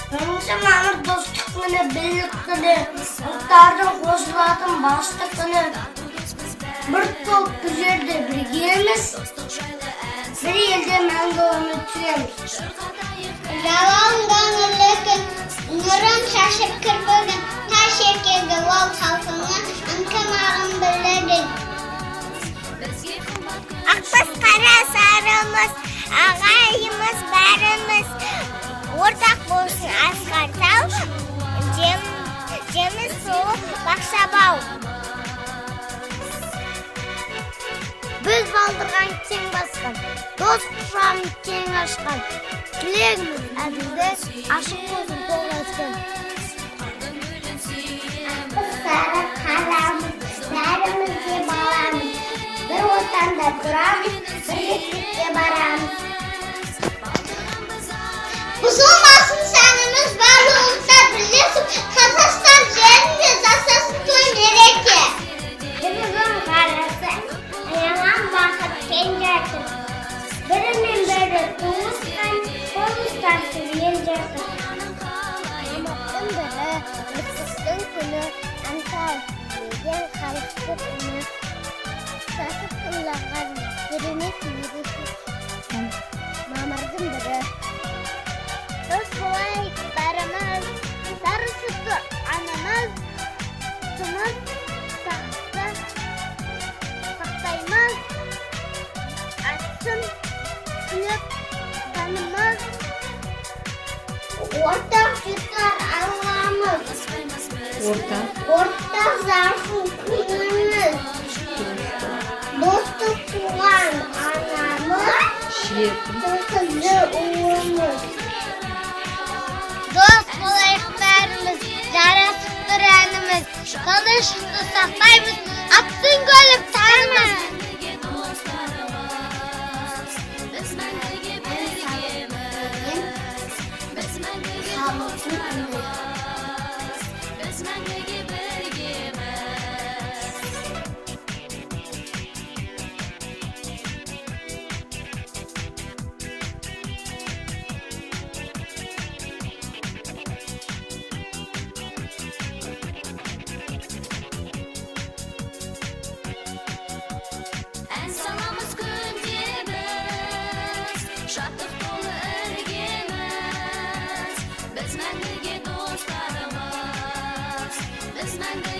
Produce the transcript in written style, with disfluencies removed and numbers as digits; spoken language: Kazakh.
Бірінші мамыр достық күні, бірлік күні, ұлттардың қосылатын бастық күні. Бір топ бір жерде біргеміз, бір елде мәңгі өмір сүреміз. Жалаудан үлекін, нұрын шашып кірпігін, таш еркегі ол халқыңа ынтымағын білдірген. Ақбас қара сарымыз, ағайымыз бәріміз, ортақ болсын асқар тау, жеміс суы бақша-бау. Біз балдырған кең басқан, дос құшағын кең ашқан, тілегіміз әділдік, ашық болсын толғасқан. Ақбас сары қарамыз, бәрімізге баламыз, бір отанда тұрамыз, бірлікке барамыз. Бұзылмасын сәніміз, барлығымызда бірлесіп, Қазақстан жерінде жасасын той мереке. Бірігім қарасы, аяған бақыт кең жарқын, бірімен бірі туысқан, қол ұстасып ел жарқын. Мамырдың бірі, ыстықтың күні, аңсау деген халықтық үні, сасып тыңлаған керемет мереке. Мамырдың бірі, дос болайық бәріміз, сары сүтті анамыз, тұмыз сақтаймыз, атсын күліп танымыз, ортақ жұтар алғамыз, ортақ зарфын күніміз, достық туған анамыз, қызы ұлымыз. Дос болайық бәріміз, жарасып тұр әніміз, тыныштықты сақтаймыз, аттың көліп танымыз. Шаттық толы іргеміз, біз мәңгіге достарымыз, біз мәңгіге